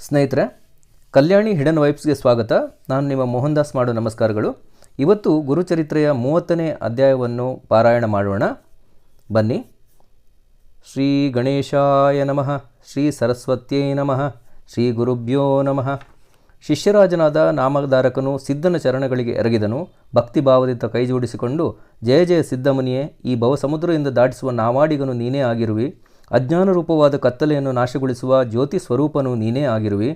ಸ್ನೇಹಿತರೆ, ಕಲ್ಯಾಣಿ ಹಿಡನ್ ವೈಬ್ಸ್ಗೆ ಸ್ವಾಗತ. ನಾನು ನಿಮ್ಮ ಮೋಹನ್ ದಾಸ್ ಮಾಡೋ ನಮಸ್ಕಾರಗಳು. ಇವತ್ತು ಗುರುಚರಿತ್ರೆಯ 30ನೇ ಅಧ್ಯಾಯವನ್ನು ಪಾರಾಯಣ ಮಾಡೋಣ. ಬನ್ನಿ. ಶ್ರೀ ಗಣೇಶಾಯ ನಮಃ, ಶ್ರೀ ಸರಸ್ವತ್ಯೈ ನಮಃ, ಶ್ರೀ ಗುರುಭ್ಯೋ ನಮಃ. ಶಿಷ್ಯರಾಜನಾದ ನಾಮಧಾರಕನು ಸಿದ್ಧನ ಚರಣಗಳಿಗೆ ಎರಗಿದನು. ಭಕ್ತಿಭಾವದಿಂದ ಕೈಜೋಡಿಸಿಕೊಂಡು, ಜಯ ಜಯ ಸಿದ್ಧಮುನಿಯೇ, ಈ ಭವಸಮುದ್ರದಿಂದ ದಾಟಿಸುವ ನಾವಾಡಿಗನು ನೀನೇ ಆಗಿರುವಿ. ಅಜ್ಞಾನ ರೂಪವಾದ ಕತ್ತಲೆಯನ್ನು ನಾಶಗೊಳಿಸುವ ಜ್ಯೋತಿ ಸ್ವರೂಪನು ನೀನೇ ಆಗಿರುವಿ.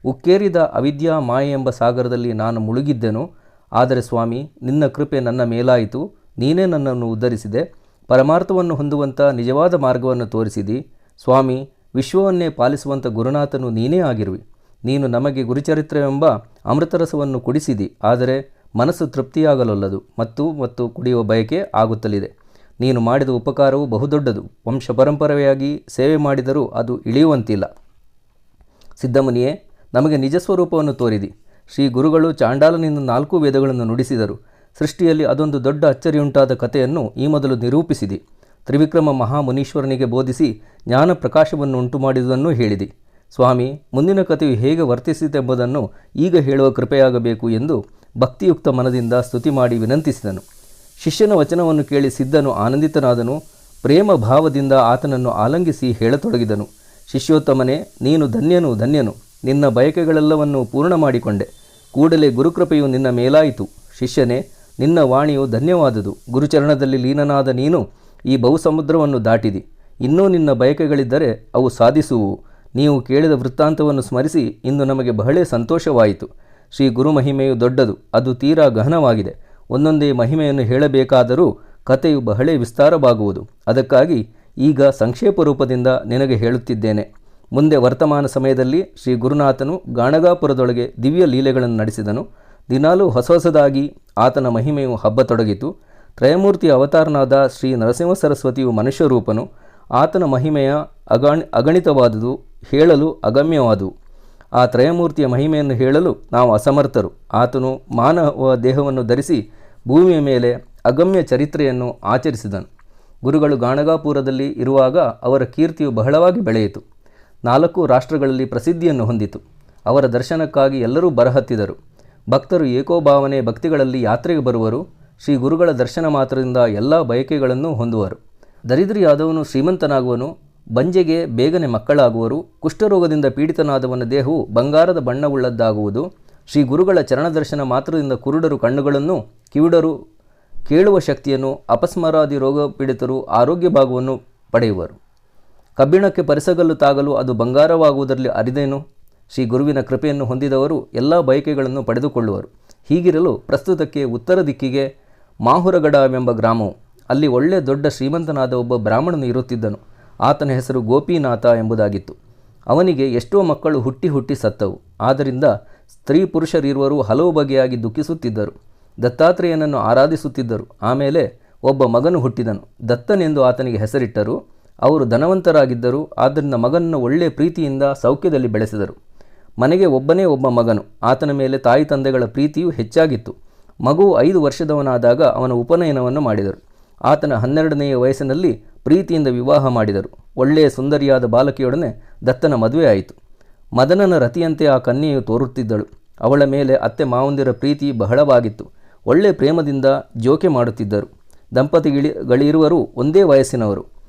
ಉಕ್ಕೇರಿದ ಅವಿದ್ಯಾ ಮಾಯೆ ಎಂಬ ಸಾಗರದಲ್ಲಿ ನಾನು ಮುಳುಗಿದ್ದೆನು. ಆದರೆ ಸ್ವಾಮಿ, ನಿನ್ನ ಕೃಪೆ ನನ್ನ ಮೇಲಾಯಿತು. ನೀನೇ ನನ್ನನ್ನು ಉದ್ಧರಿಸಿದೆ. ಪರಮಾರ್ಥವನ್ನು ಹೊಂದುವಂಥ ನಿಜವಾದ ಮಾರ್ಗವನ್ನು ತೋರಿಸಿದಿ. ಸ್ವಾಮಿ, ವಿಶ್ವವನ್ನೇ ಪಾಲಿಸುವಂಥ ಗುರುನಾಥನು ನೀನೇ ಆಗಿರುವಿ. ನೀನು ನಮಗೆ ಗುರುಚರಿತ್ರೆಯೆಂಬ ಅಮೃತರಸವನ್ನು ಕುಡಿಸಿದಿ. ಆದರೆ ಮನಸ್ಸು ತೃಪ್ತಿಯಾಗಲೊಲ್ಲದು ಮತ್ತು ಕುಡಿಯುವ ಬಯಕೆ ಆಗುತ್ತಲಿದೆ. ನೀನು ಮಾಡಿದ ಉಪಕಾರವು ಬಹುದೊಡ್ಡದು. ವಂಶ ಪರಂಪರೆಯಾಗಿ ಸೇವೆ ಮಾಡಿದರೂ ಅದು ಇಳಿಯುವಂತಿಲ್ಲ. ಸಿದ್ಧಮುನಿಯೇ, ನಮಗೆ ನಿಜ ಸ್ವರೂಪವನ್ನು ತೋರಿದಿ. ಶ್ರೀ ಗುರುಗಳು ಚಾಂಡಾಲನಿಂದ 4 ವೇದಗಳನ್ನು ನುಡಿಸಿದರು. ಸೃಷ್ಟಿಯಲ್ಲಿ ಅದೊಂದು ದೊಡ್ಡ ಅಚ್ಚರಿಯುಂಟಾದ ಕಥೆಯನ್ನು ಈ ಮೊದಲು ನಿರೂಪಿಸಿದಿ. ತ್ರಿವಿಕ್ರಮ ಮಹಾಮುನೀಶ್ವರನಿಗೆ ಬೋಧಿಸಿ ಜ್ಞಾನ ಪ್ರಕಾಶವನ್ನು ಉಂಟು ಮಾಡಿದುದನ್ನು ಹೇಳಿದಿ. ಸ್ವಾಮಿ, ಮುಂದಿನ ಕಥೆಯು ಹೇಗೆ ವರ್ತಿಸಿತೆಂಬುದನ್ನು ಈಗ ಹೇಳುವ ಕೃಪೆಯಾಗಬೇಕು ಎಂದು ಭಕ್ತಿಯುಕ್ತ ಮನದಿಂದ ಸ್ತುತಿ ಮಾಡಿ ವಿನಂತಿಸಿದನು. ಶಿಷ್ಯನ ವಚನವನ್ನು ಕೇಳಿ ಸಿದ್ಧನು ಆನಂದಿತನಾದನು. ಪ್ರೇಮ ಭಾವದಿಂದ ಆತನನ್ನು ಆಲಂಗಿಸಿ ಹೇಳತೊಡಗಿದನು. ಶಿಷ್ಯೋತ್ತಮನೇ, ನೀನು ಧನ್ಯನು. ನಿನ್ನ ಬಯಕೆಗಳೆಲ್ಲವನ್ನು ಪೂರ್ಣ ಮಾಡಿಕೊಂಡೆ. ಕೂಡಲೇ ಗುರುಕೃಪೆಯು ನಿನ್ನ ಮೇಲಾಯಿತು. ಶಿಷ್ಯನೇ, ನಿನ್ನ ವಾಣಿಯು ಧನ್ಯವಾದುದು. ಗುರುಚರಣದಲ್ಲಿ ಲೀನನಾದ ನೀನು ಈ ಬಹುಸಮುದ್ರವನ್ನು ದಾಟಿದಿ. ಇನ್ನೂ ನಿನ್ನ ಬಯಕೆಗಳಿದ್ದರೆ ಅವು ಸಾಧಿಸುವು. ನೀವು ಕೇಳಿದ ವೃತ್ತಾಂತವನ್ನು ಸ್ಮರಿಸಿ ಇಂದು ನಮಗೆ ಬಹಳ ಸಂತೋಷವಾಯಿತು. ಶ್ರೀ ಗುರು ಮಹಿಮೆಯು ದೊಡ್ಡದು, ಅದು ತೀರಾ ಗಹನವಾಗಿದೆ. ಒಂದೊಂದೇ ಮಹಿಮೆಯನ್ನು ಹೇಳಬೇಕಾದರೂ ಕಥೆಯು ಬಹಳ ವಿಸ್ತಾರವಾಗುವುದು. ಅದಕ್ಕಾಗಿ ಈಗ ಸಂಕ್ಷೇಪ ರೂಪದಿಂದ ನಿನಗೆ ಹೇಳುತ್ತಿದ್ದೇನೆ. ಮುಂದೆ ವರ್ತಮಾನ ಸಮಯದಲ್ಲಿ ಶ್ರೀ ಗುರುನಾಥನು ಗಾಣಗಾಪುರದೊಳಗೆ ದಿವ್ಯ ಲೀಲೆಗಳನ್ನು ನಡೆಸಿದನು. ದಿನಾಲೂ ಹೊಸದಾಗಿ ಆತನ ಮಹಿಮೆಯು ಹಬ್ಬತೊಡಗಿತು. ತ್ರಯಮೂರ್ತಿಯ ಅವತಾರನಾದ ಶ್ರೀ ನರಸಿಂಹ ಸರಸ್ವತಿಯು ಮನುಷ್ಯರೂಪನು. ಆತನ ಮಹಿಮೆಯ ಅಗಣಿತವಾದುದು, ಹೇಳಲು ಅಗಮ್ಯವಾದುವು. ಆ ತ್ರಯಮೂರ್ತಿಯ ಮಹಿಮೆಯನ್ನು ಹೇಳಲು ನಾವು ಅಸಮರ್ಥರು. ಆತನು ಮಾನವ ದೇಹವನ್ನು ಧರಿಸಿ ಭೂಮಿಯ ಮೇಲೆ ಅಗಮ್ಯ ಚರಿತ್ರೆಯನ್ನು ಆಚರಿಸಿದನು. ಗುರುಗಳು ಗಾಣಗಾಪುರದಲ್ಲಿ ಇರುವಾಗ ಅವರ ಕೀರ್ತಿಯು ಬಹಳವಾಗಿ ಬೆಳೆಯಿತು. 4 ರಾಷ್ಟ್ರಗಳಲ್ಲಿ ಪ್ರಸಿದ್ಧಿಯನ್ನು ಹೊಂದಿತು. ಅವರ ದರ್ಶನಕ್ಕಾಗಿ ಎಲ್ಲರೂ ಬರಹತ್ತಿದರು. ಭಕ್ತರು ಏಕೋಭಾವನೆ ಭಕ್ತಿಗಳಲ್ಲಿ ಯಾತ್ರೆಗೆ ಬರುವರು. ಶ್ರೀ ಗುರುಗಳ ದರ್ಶನ ಮಾತ್ರದಿಂದ ಎಲ್ಲ ಬಯಕೆಗಳನ್ನು ಹೊಂದುವರು. ದರಿದ್ರಿಯಾದವನು ಶ್ರೀಮಂತನಾಗುವನು. ಬಂಜೆಗೆ ಬೇಗನೆ ಮಕ್ಕಳಾಗುವರು. ಕುಷ್ಠರೋಗದಿಂದ ಪೀಡಿತನಾದವನ ದೇಹವು ಬಂಗಾರದ ಬಣ್ಣವುಳ್ಳದ್ದಾಗುವುದು. ಶ್ರೀ ಗುರುಗಳ ಚರಣದರ್ಶನ ಮಾತ್ರದಿಂದ ಕುರುಡರು ಕಣ್ಣುಗಳನ್ನು, ಕಿವುಡರು ಕೇಳುವ ಶಕ್ತಿಯನ್ನು, ಅಪಸ್ಮಾರಾದಿ ರೋಗ ಪೀಡಿತರು ಆರೋಗ್ಯ ಭಾಗವನ್ನು ಪಡೆಯುವರು. ಕಬ್ಬಿಣಕ್ಕೆ ಪರಿಸಗಲ್ಲು ತಾಗಲು ಅದು ಬಂಗಾರವಾಗುವುದರಲ್ಲಿ ಅರಿದೇನು? ಶ್ರೀ ಗುರುವಿನ ಕೃಪೆಯನ್ನು ಹೊಂದಿದವರು ಎಲ್ಲ ಬಯಕೆಗಳನ್ನು ಪಡೆದುಕೊಳ್ಳುವರು. ಹೀಗಿರಲು ಪ್ರಸ್ತುತಕ್ಕೆ ಉತ್ತರ ದಿಕ್ಕಿಗೆ ಮಾಹುರಗಡವೆಂಬ ಗ್ರಾಮವು. ಅಲ್ಲಿ ಒಳ್ಳೆ ದೊಡ್ಡ ಶ್ರೀಮಂತನಾದ ಒಬ್ಬ ಬ್ರಾಹ್ಮಣನು ಇರುತ್ತಿದ್ದನು. ಆತನ ಹೆಸರು ಗೋಪಿನಾಥ ಎಂಬುದಾಗಿತ್ತು. ಅವನಿಗೆ ಎಷ್ಟೋ ಮಕ್ಕಳು ಹುಟ್ಟಿ ಸತ್ತವು. ಆದ್ದರಿಂದ ಸ್ತ್ರೀ ಪುರುಷರಿರುವರು ಹಲವು ಬಗೆಯಾಗಿ ದುಃಖಿಸುತ್ತಿದ್ದರು. ದತ್ತಾತ್ರೇಯನನ್ನು ಆರಾಧಿಸುತ್ತಿದ್ದರು. ಆಮೇಲೆ ಒಬ್ಬ ಮಗನು ಹುಟ್ಟಿದನು. ದತ್ತನೆಂದು ಆತನಿಗೆ ಹೆಸರಿಟ್ಟರು. ಅವರು ಧನವಂತರಾಗಿದ್ದರು. ಆದ್ದರಿಂದ ಮಗನನ್ನು ಒಳ್ಳೆಯ ಪ್ರೀತಿಯಿಂದ ಸೌಖ್ಯದಲ್ಲಿ ಬೆಳೆಸಿದರು. ಮನೆಗೆ ಒಬ್ಬನೇ ಒಬ್ಬ ಮಗನು. ಆತನ ಮೇಲೆ ತಾಯಿ ತಂದೆಗಳ ಪ್ರೀತಿಯು ಹೆಚ್ಚಾಗಿತ್ತು. ಮಗುವು 5 ವರ್ಷದವನಾದಾಗ ಅವನ ಉಪನಯನವನ್ನು ಮಾಡಿದರು. ಆತನ 12ನೆಯ ವಯಸ್ಸಿನಲ್ಲಿ ಪ್ರೀತಿಯಿಂದ ವಿವಾಹ ಮಾಡಿದರು. ಒಳ್ಳೆಯ ಸುಂದರಿಯಾದ ಬಾಲಕಿಯೊಡನೆ ದತ್ತನ ಮದುವೆ ಆಯಿತು. ಮದನನ ರತಿಯಂತೆ ಆ ಕನ್ಯೆಯು ತೋರುತ್ತಿದ್ದಳು. ಅವಳ ಮೇಲೆ ಅತ್ತೆ ಮಾವಂದಿರ ಪ್ರೀತಿ ಬಹಳವಾಗಿತ್ತು. ಒಳ್ಳೆಯ ಪ್ರೇಮದಿಂದ ಜೋಕೆ ಮಾಡುತ್ತಿದ್ದರು. ದಂಪತಿಗಳಿರುವರು ಒಂದೇ ವಯಸ್ಸಿನವರು.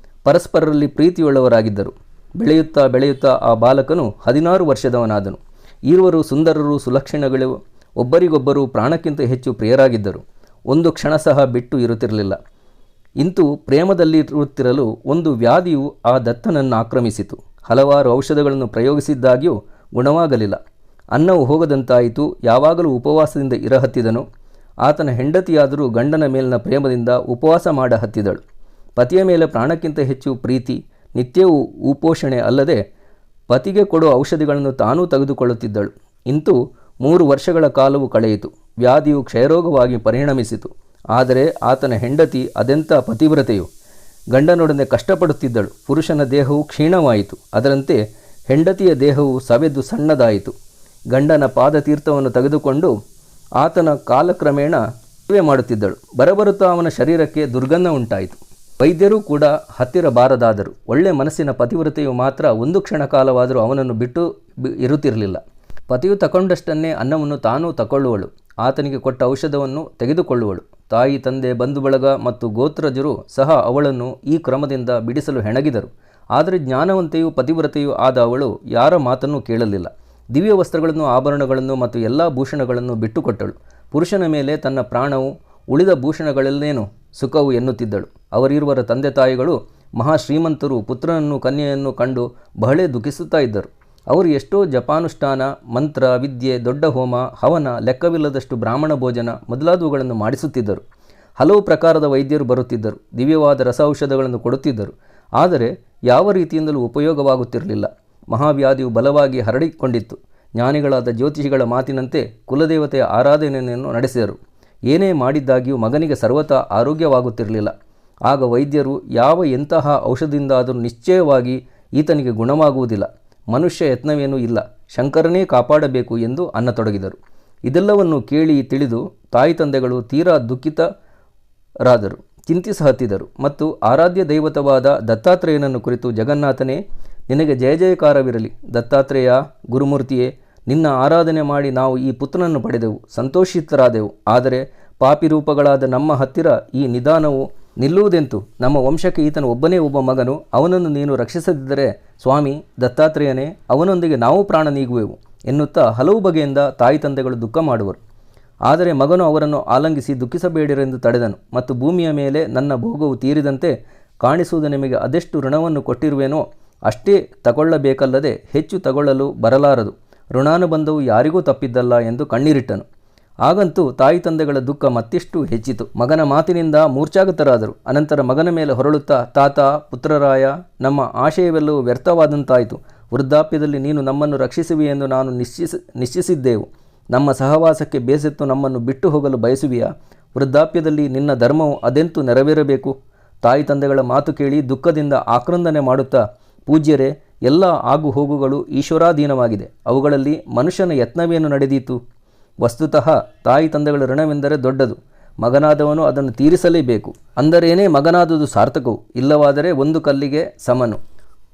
ಪರಸ್ಪರರಲ್ಲಿ ಪ್ರೀತಿಯುಳ್ಳವರಾಗಿದ್ದರು. ಬೆಳೆಯುತ್ತಾ ಆ ಬಾಲಕನು 16 ವರ್ಷದವನಾದನು. ಇರುವರು ಸುಂದರರು, ಸುಲಕ್ಷಣಗಳು, ಒಬ್ಬರಿಗೊಬ್ಬರು ಪ್ರಾಣಕ್ಕಿಂತ ಹೆಚ್ಚು ಪ್ರಿಯರಾಗಿದ್ದರು. ಒಂದು ಕ್ಷಣ ಸಹ ಬಿಟ್ಟು ಇರುತ್ತಿರಲಿಲ್ಲ. ಇಂತೂ ಪ್ರೇಮದಲ್ಲಿರುತ್ತಿರಲು ಒಂದು ವ್ಯಾಧಿಯು ಆ ದತ್ತನನ್ನು ಆಕ್ರಮಿಸಿತು. ಹಲವಾರು ಔಷಧಗಳನ್ನು ಪ್ರಯೋಗಿಸಿದ್ದಾಗ್ಯೂ ಗುಣವಾಗಲಿಲ್ಲ. ಅನ್ನವು ಹೋಗದಂತಾಯಿತು. ಯಾವಾಗಲೂ ಉಪವಾಸದಿಂದ ಇರಹತ್ತಿದನು. ಆತನ ಹೆಂಡತಿಯಾದರೂ ಗಂಡನ ಮೇಲಿನ ಪ್ರೇಮದಿಂದ ಉಪವಾಸ ಮಾಡಹತ್ತಿದಳು. ಪತಿಯ ಮೇಲೆ ಪ್ರಾಣಕ್ಕಿಂತ ಹೆಚ್ಚು ಪ್ರೀತಿ. ನಿತ್ಯವೂ ಉಪೋಷಣೆ ಅಲ್ಲದೆ ಪತಿಗೆ ಕೊಡುವ ಔಷಧಿಗಳನ್ನು ತಾನೂ ತೆಗೆದುಕೊಳ್ಳುತ್ತಿದ್ದಳು. ಇಂತೂ 3 ವರ್ಷಗಳ ಕಾಲವು ಕಳೆಯಿತು. ವ್ಯಾಧಿಯು ಕ್ಷಯರೋಗವಾಗಿ ಪರಿಣಮಿಸಿತು. ಆದರೆ ಆತನ ಹೆಂಡತಿ ಅದೆಂಥ ಪತಿವ್ರತೆಯು! ಗಂಡನೊಡನೆ ಕಷ್ಟಪಡುತ್ತಿದ್ದಳು. ಪುರುಷನ ದೇಹವು ಕ್ಷೀಣವಾಯಿತು. ಅದರಂತೆ ಹೆಂಡತಿಯ ದೇಹವು ಸವೆದು ಸಣ್ಣದಾಯಿತು. ಗಂಡನ ಪಾದತೀರ್ಥವನ್ನು ತೆಗೆದುಕೊಂಡು ಆತನ ಕಾಲಕ್ರಮೇಣ ಸೇವೆ ಮಾಡುತ್ತಿದ್ದಳು. ಬರಬರುತ್ತಾ ಅವನ ಶರೀರಕ್ಕೆ ದುರ್ಗಂಧ ಉಂಟಾಯಿತು. ವೈದ್ಯರೂ ಕೂಡ ಹತ್ತಿರ ಬಾರದಾದರು. ಒಳ್ಳೆ ಮನಸ್ಸಿನ ಪತಿವ್ರತೆಯು ಮಾತ್ರ 1 ಕ್ಷಣ ಕಾಲವಾದರೂ ಅವನನ್ನು ಬಿಟ್ಟು ಇರುತ್ತಿರಲಿಲ್ಲ. ಪತಿಯು ತಗೊಂಡಷ್ಟನ್ನೇ ಅನ್ನವನ್ನು ತಾನೂ ತಗೊಳ್ಳುವಳು. ಆತನಿಗೆ ಕೊಟ್ಟ ಔಷಧವನ್ನು ತೆಗೆದುಕೊಳ್ಳುವಳು. ತಾಯಿ, ತಂದೆ, ಬಂಧು ಬಳಗ ಮತ್ತು ಗೋತ್ರಜರು ಸಹ ಅವಳನ್ನು ಈ ಕ್ರಮದಿಂದ ಬಿಡಿಸಲು ಹೆಣಗಿದರು. ಆದರೆ ಜ್ಞಾನವಂತೆಯೂ ಪತಿವ್ರತೆಯೂ ಆದ ಅವಳು ಯಾರ ಮಾತನ್ನೂ ಕೇಳಲಿಲ್ಲ. ದಿವ್ಯ ವಸ್ತ್ರಗಳನ್ನು, ಆಭರಣಗಳನ್ನು ಮತ್ತು ಎಲ್ಲ ಭೂಷಣಗಳನ್ನು ಬಿಟ್ಟುಕೊಟ್ಟಳು. ಪುರುಷನ ಮೇಲೆ ತನ್ನ ಪ್ರಾಣವು ಉಳಿದ ಭೂಷಣಗಳಲ್ಲೇನು ಸುಖವು ಎನ್ನುತ್ತಿದ್ದಳು. ಅವರಿರುವರ ತಂದೆ ತಾಯಿಗಳು ಮಹಾಶ್ರೀಮಂತರು ಪುತ್ರನನ್ನು ಕನ್ಯೆಯನ್ನು ಕಂಡು ಬಹಳೇ ದುಃಖಿಸುತ್ತಾ ಇದ್ದರು. ಅವರು ಎಷ್ಟೋ ಜಪಾನುಷ್ಠಾನ, ಮಂತ್ರ, ವಿದ್ಯೆ, ದೊಡ್ಡ ಹೋಮ, ಹವನ, ಲೆಕ್ಕವಿಲ್ಲದಷ್ಟು ಬ್ರಾಹ್ಮಣ ಭೋಜನ ಮೊದಲಾದವುಗಳನ್ನು ಮಾಡಿಸುತ್ತಿದ್ದರು. ಹಲವು ಪ್ರಕಾರದ ವೈದ್ಯರು ಬರುತ್ತಿದ್ದರು. ದಿವ್ಯವಾದ ರಸ ಔಷಧಗಳನ್ನು ಕೊಡುತ್ತಿದ್ದರು. ಆದರೆ ಯಾವ ರೀತಿಯಿಂದಲೂ ಉಪಯೋಗವಾಗುತ್ತಿರಲಿಲ್ಲ. ಮಹಾವ್ಯಾಧಿಯು ಬಲವಾಗಿ ಹರಡಿಕೊಂಡಿತ್ತು. ಜ್ಞಾನಿಗಳಾದ ಜ್ಯೋತಿಷಿಗಳ ಮಾತಿನಂತೆ ಕುಲದೇವತೆಯ ಆರಾಧನೆಯನ್ನು ನಡೆಸಿದರು. ಏನೇ ಮಾಡಿದ್ದಾಗಿಯೂ ಮಗನಿಗೆ ಸರ್ವತಾ ಆರೋಗ್ಯವಾಗುತ್ತಿರಲಿಲ್ಲ. ಆಗ ವೈದ್ಯರು ಎಂತಹ ಔಷಧದಿಂದಾದರೂ ನಿಶ್ಚಯವಾಗಿ ಈತನಿಗೆ ಗುಣವಾಗುವುದಿಲ್ಲ, ಮನುಷ್ಯ ಯತ್ನವೇನೂ ಇಲ್ಲ, ಶಂಕರನೇ ಕಾಪಾಡಬೇಕು ಎಂದು ಅನ್ನತೊಡಗಿದರು. ಇದೆಲ್ಲವನ್ನು ಕೇಳಿ ತಿಳಿದು ತಾಯಿ ತಂದೆಗಳು ತೀರಾ ದುಃಖಿತರಾದರು, ಚಿಂತಿಸಹತ್ತಿದರು ಮತ್ತು ಆರಾಧ್ಯ ದೈವತವಾದ ದತ್ತಾತ್ರೇಯನನ್ನು ಕುರಿತು, ಜಗನ್ನಾಥನೇ, ನಿನಗೆ ಜಯ ಜಯಕಾರವಿರಲಿ. ದತ್ತಾತ್ರೇಯ, ಗುರುಮೂರ್ತಿಯೇ, ನಿನ್ನ ಆರಾಧನೆ ಮಾಡಿ ನಾವು ಈ ಪುತ್ರನನ್ನು ಪಡೆದೆವು, ಸಂತೋಷಿತರಾದೆವು. ಆದರೆ ಪಾಪಿ ರೂಪಗಳಾದ ನಮ್ಮ ಹತ್ತಿರ ಈ ನಿಧಾನವು ನಿಲ್ಲುವುದೆಂತು? ನಮ್ಮ ವಂಶಕ್ಕೆ ಈತನು ಒಬ್ಬನೇ ಒಬ್ಬ ಮಗನು. ಅವನನ್ನು ನೀನು ರಕ್ಷಿಸದಿದ್ದರೆ ಸ್ವಾಮಿ ದತ್ತಾತ್ರೇಯನೇ, ಅವನೊಂದಿಗೆ ನಾವು ಪ್ರಾಣ ನೀಗುವೆವು ಎನ್ನುತ್ತಾ ಹಲವು ಬಗೆಯಿಂದ ತಾಯಿ ತಂದೆಗಳು ದುಃಖ ಮಾಡುವರು. ಆದರೆ ಮಗನು ಅವರನ್ನು ಆಲಂಗಿಸಿ ದುಃಖಿಸಬೇಡಿರೆಂದು ತಡೆದನು ಮತ್ತು ಭೂಮಿಯ ಮೇಲೆ ನನ್ನ ಭೋಗವು ತೀರಿದಂತೆ ಕಾಣಿಸುವುದು ನಿಮಗೆ ಅದೆಷ್ಟು ಋಣವನ್ನು ಕೊಟ್ಟಿರುವೆನೋ ಅಷ್ಟೇ ತಗೊಳ್ಳಬೇಕಲ್ಲದೆ ಹೆಚ್ಚು ತಗೊಳ್ಳಲು ಬರಲಾರದು. ಋಣಾನುಬಂಧವು ಯಾರಿಗೂ ತಪ್ಪಿದ್ದಲ್ಲ ಎಂದು ಕಣ್ಣೀರಿಟ್ಟನು. ಆಗಂತೂ ತಾಯಿ ತಂದೆಗಳ ದುಃಖ ಮತ್ತಿಷ್ಟು ಹೆಚ್ಚಿತು. ಮಗನ ಮಾತಿನಿಂದ ಮೂರ್ಛಾಗತರಾದರು. ಅನಂತರ ಮಗನ ಮೇಲೆ ಹೊರಳುತ್ತಾ, ತಾತ, ಪುತ್ರರಾಯ, ನಮ್ಮ ಆಶಯವೆಲ್ಲವೂ ವ್ಯರ್ಥವಾದಂತಾಯಿತು. ವೃದ್ಧಾಪ್ಯದಲ್ಲಿ ನೀನು ನಮ್ಮನ್ನು ರಕ್ಷಿಸುವಿಯೆಂದು ನಾನು ನಿಶ್ಚಯಿಸಿದ್ದೆವು. ನಮ್ಮ ಸಹವಾಸಕ್ಕೆ ಬೇಸತ್ತು ನಮ್ಮನ್ನು ಬಿಟ್ಟು ಹೋಗಲು ಬಯಸುವಿಯಾ? ವೃದ್ಧಾಪ್ಯದಲ್ಲಿ ನಿನ್ನ ಧರ್ಮವು ಅದೆಂತೂ ನೆರವೇರಬೇಕು. ತಾಯಿ ತಂದೆಗಳ ಮಾತು ಕೇಳಿ ದುಃಖದಿಂದ ಆಕ್ರಂದನೆ ಮಾಡುತ್ತಾ, ಪೂಜ್ಯರೇ, ಎಲ್ಲ ಆಗು ಹೋಗುಗಳು ಈಶ್ವರಾಧೀನವಾಗಿದೆ. ಅವುಗಳಲ್ಲಿ ಮನುಷ್ಯನ ಯತ್ನವೇನು ನಡೆದೀತು? ವಸ್ತುತಃ ತಾಯಿ ತಂದೆಗಳ ಋಣವೆಂದರೆ ದೊಡ್ಡದು. ಮಗನಾದವನು ಅದನ್ನು ತೀರಿಸಲೇಬೇಕು. ಅಂದರೇನೇ ಮಗನಾದುದು ಸಾರ್ಥಕವು, ಇಲ್ಲವಾದರೆ ಒಂದು ಕಲ್ಲಿಗೆ ಸಮನು.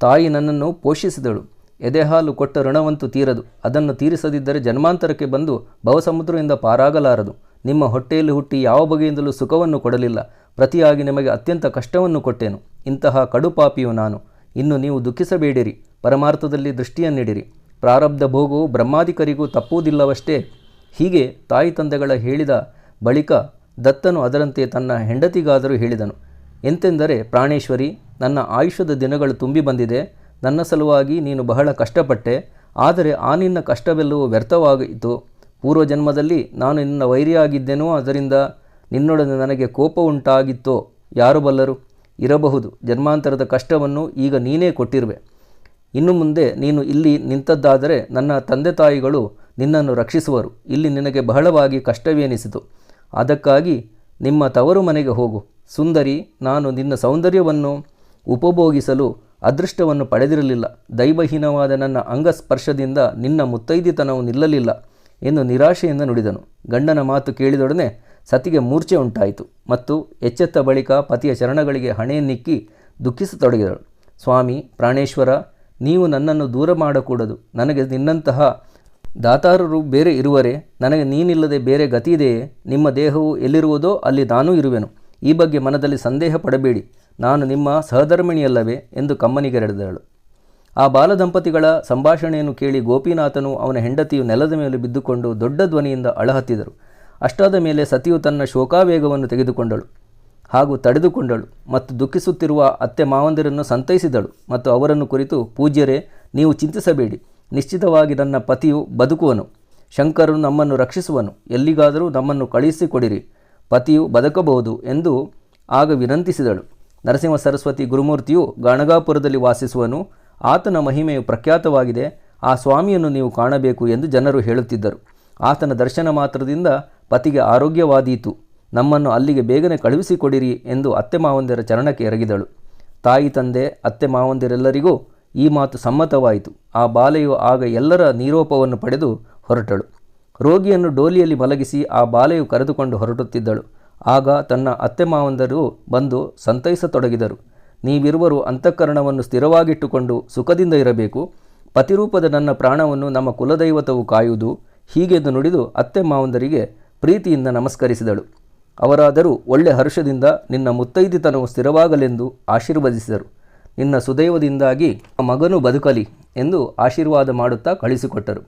ತಾಯಿ ನನ್ನನ್ನು ಪೋಷಿಸಿದಳು. ಎದೆಹಾಲು ಕೊಟ್ಟ ಋಣವಂತೂ ತೀರದು. ಅದನ್ನು ತೀರಿಸದಿದ್ದರೆ ಜನ್ಮಾಂತರಕ್ಕೆ ಬಂದು ಭವಸಮುದ್ರದಿಂದ ಪಾರಾಗಲಾರದು. ನಿಮ್ಮ ಹೊಟ್ಟೆಯಲ್ಲಿ ಹುಟ್ಟಿ ಯಾವ ಬಗೆಯಿಂದಲೂ ಸುಖವನ್ನು ಕೊಡಲಿಲ್ಲ. ಪ್ರತಿಯಾಗಿ ನಿಮಗೆ ಅತ್ಯಂತ ಕಷ್ಟವನ್ನು ಕೊಟ್ಟೆನು. ಇಂತಹ ಕಡುಪಾಪಿಯು ನಾನು. ಇನ್ನು ನೀವು ದುಃಖಿಸಬೇಡಿರಿ, ಪರಮಾರ್ಥದಲ್ಲಿ ದೃಷ್ಟಿಯನ್ನಿಡಿರಿ. ಪ್ರಾರಬ್ಧ ಭೋಗವು ಬ್ರಹ್ಮಾದಿಕರಿಗೂ ತಪ್ಪುವುದಿಲ್ಲವಷ್ಟೇ. ಹೀಗೆ ತಾಯಿ ತಂದೆಗಳ ಹೇಳಿದ ಬಳಿಕ ದತ್ತನು ಅದರಂತೆ ತನ್ನ ಹೆಂಡತಿಗಾದರೂ ಹೇಳಿದನು. ಎಂತೆಂದರೆ, ಪ್ರಾಣೇಶ್ವರಿ, ನನ್ನ ಆಯುಷ್ಯದ ದಿನಗಳು ತುಂಬಿ ಬಂದಿದೆ. ನನ್ನ ಸಲುವಾಗಿ ನೀನು ಬಹಳ ಕಷ್ಟಪಟ್ಟೆ. ಆದರೆ ಆ ನಿನ್ನ ಕಷ್ಟವೆಲ್ಲವೂ ವ್ಯರ್ಥವಾಯಿತು. ಪೂರ್ವಜನ್ಮದಲ್ಲಿ ನಾನು ನಿನ್ನ ವೈರಿಯಾಗಿದ್ದೆನೋ, ಅದರಿಂದ ನಿನ್ನೊಡನೆ ನನಗೆ ಕೋಪ ಉಂಟಾಗಿತ್ತೋ ಯಾರು ಬಲ್ಲರು? ಇರಬಹುದು. ಜನ್ಮಾಂತರದ ಕಷ್ಟವನ್ನು ಈಗ ನೀನೇ ಕೊಟ್ಟಿರುವೆ. ಇನ್ನು ಮುಂದೆ ನೀನು ಇಲ್ಲಿ ನಿಂತದ್ದಾದರೆ ನನ್ನ ತಂದೆ ತಾಯಿಗಳು ನಿನ್ನನ್ನು ರಕ್ಷಿಸುವರು. ಇಲ್ಲಿ ನಿನಗೆ ಬಹಳವಾಗಿ ಕಷ್ಟವೇನಿಸಿತು. ಅದಕ್ಕಾಗಿ ನಿಮ್ಮ ತವರು ಮನೆಗೆ ಹೋಗು. ಸುಂದರಿ, ನಾನು ನಿನ್ನ ಸೌಂದರ್ಯವನ್ನು ಉಪಭೋಗಿಸಲು ಅದೃಷ್ಟವನ್ನು ಪಡೆದಿರಲಿಲ್ಲ. ದೈವಹೀನವಾದ ನನ್ನ ಅಂಗಸ್ಪರ್ಶದಿಂದ ನಿನ್ನ ಮುತ್ತೈದಿತನವು ನಿಲ್ಲಲಿಲ್ಲ ಎಂದು ನಿರಾಶೆಯಿಂದ ನುಡಿದನು. ಗಂಡನ ಮಾತು ಕೇಳಿದೊಡನೆ ಸತಿಗೆ ಮೂರ್ಛೆ ಉಂಟಾಯಿತು ಮತ್ತು ಎಚ್ಚೆತ್ತ ಬಳಿಕ ಪತಿಯ ಚರಣಗಳಿಗೆ ಹಣೆಯನ್ನಿಕ್ಕಿ ದುಃಖಿಸತೊಡಗಿದಳು. ಸ್ವಾಮಿ ಪ್ರಾಣೇಶ್ವರ, ನೀವು ನನ್ನನ್ನು ದೂರ ಮಾಡಕೂಡದು. ನನಗೆ ನಿನ್ನಂತಹ ದಾತಾರರು ಬೇರೆ ಇರುವರೆ? ನನಗೆ ನೀನಿಲ್ಲದೆ ಬೇರೆ ಗತಿಯಿದೆಯೇ? ನಿಮ್ಮ ದೇಹವು ಎಲ್ಲಿರುವುದೋ ಅಲ್ಲಿ ನಾನೂ ಇರುವೆನು. ಈ ಬಗ್ಗೆ ಮನದಲ್ಲಿ ಸಂದೇಹ ಪಡಬೇಡಿ. ನಾನು ನಿಮ್ಮ ಸಹಧರ್ಮಿಣಿಯಲ್ಲವೇ ಎಂದು ಕಮ್ಮನಿಗೆರೆದಳು. ಆ ಬಾಲದಂಪತಿಗಳ ಸಂಭಾಷಣೆಯನ್ನು ಕೇಳಿ ಗೋಪಿನಾಥನು ಅವನ ಹೆಂಡತಿಯು ನೆಲದ ಮೇಲೆ ಬಿದ್ದುಕೊಂಡು ದೊಡ್ಡ ಧ್ವನಿಯಿಂದ ಅಳಹತ್ತಿದರು. ಅಷ್ಟಾದ ಮೇಲೆ ಸತಿಯು ತನ್ನ ಶೋಕಾವೇಗವನ್ನು ತೆಗೆದುಕೊಂಡಳು ಹಾಗೂ ತಡೆದುಕೊಂಡಳು ಮತ್ತು ದುಃಖಿಸುತ್ತಿರುವ ಅತ್ತೆ ಮಾವಂದಿರನ್ನು ಸಂತೈಸಿದಳು ಮತ್ತು ಅವರನ್ನು ಕುರಿತು, ಪೂಜ್ಯರೇ, ನೀವು ಚಿಂತಿಸಬೇಡಿ. ನಿಶ್ಚಿತವಾಗಿ ನನ್ನ ಪತಿಯು ಬದುಕುವನು. ಶಂಕರನು ನಮ್ಮನ್ನು ರಕ್ಷಿಸುವನು. ಎಲ್ಲಿಗಾದರೂ ನಮ್ಮನ್ನು ಕಳುಹಿಸಿಕೊಡಿರಿ. ಪತಿಯು ಬದುಕಬಹುದು ಎಂದು ಆಗ ವಿನಂತಿಸಿದಳು. ನರಸಿಂಹ ಸರಸ್ವತಿ ಗುರುಮೂರ್ತಿಯು ಗಣಗಾಪುರದಲ್ಲಿ ವಾಸಿಸುವನು. ಆತನ ಮಹಿಮೆಯು ಪ್ರಖ್ಯಾತವಾಗಿದೆ. ಆ ಸ್ವಾಮಿಯನ್ನು ನೀವು ಕಾಣಬೇಕು ಎಂದು ಜನರು ಹೇಳುತ್ತಿದ್ದರು. ಆತನ ದರ್ಶನ ಮಾತ್ರದಿಂದ ಪತಿಗೆ ಆರೋಗ್ಯವಾದೀತು. ನಮ್ಮನ್ನು ಅಲ್ಲಿಗೆ ಬೇಗನೆ ಕಳುಹಿಸಿಕೊಡಿರಿ ಎಂದು ಅತ್ತೆ ಮಾವಂದಿರ ಚರಣಕ್ಕೆ ಎರಗಿದಳು. ತಾಯಿ ತಂದೆ ಅತ್ತೆ ಮಾವಂದಿರೆಲ್ಲರಿಗೂ ಈ ಮಾತು ಸಮ್ಮತವಾಯಿತು. ಆ ಬಾಲೆಯು ಆಗ ಎಲ್ಲರ ನೀರೋಪವನ್ನು ಪಡೆದು ಹೊರಟಳು. ರೋಗಿಯನ್ನು ಡೋಲಿಯಲ್ಲಿ ಮಲಗಿಸಿ ಆ ಬಾಲೆಯು ಕರೆದುಕೊಂಡು ಹೊರಟುತ್ತಿದ್ದಳು. ಆಗ ತನ್ನ ಅತ್ತೆ ಮಾವಂದರು ಬಂದು ಸಂತೈಸತೊಡಗಿದರು. ನೀವಿರುವರು ಅಂತಃಕರಣವನ್ನು ಸ್ಥಿರವಾಗಿಟ್ಟುಕೊಂಡು ಸುಖದಿಂದ ಇರಬೇಕು. ಪತಿರೂಪದ ನನ್ನ ಪ್ರಾಣವನ್ನು ನಮ್ಮ ಕುಲದೈವತವು ಕಾಯುವುದು, ಹೀಗೆಂದು ನುಡಿದು ಅತ್ತೆ ಮಾವಂದರಿಗೆ ಪ್ರೀತಿಯಿಂದ ನಮಸ್ಕರಿಸಿದಳು. ಅವರಾದರೂ ಒಳ್ಳೆ ಹರ್ಷದಿಂದ ನಿನ್ನ ಮುತ್ತೈದಿತನವು ಸ್ಥಿರವಾಗಲೆಂದು ಆಶೀರ್ವದಿಸಿದರು. ನಿನ್ನ ಸುದೈವದಿಂದಾಗಿ ಮಗನು ಬದುಕಲಿ ಎಂದು ಆಶೀರ್ವಾದ ಮಾಡುತ್ತಾ ಕಳಿಸಿಕೊಟ್ಟರು.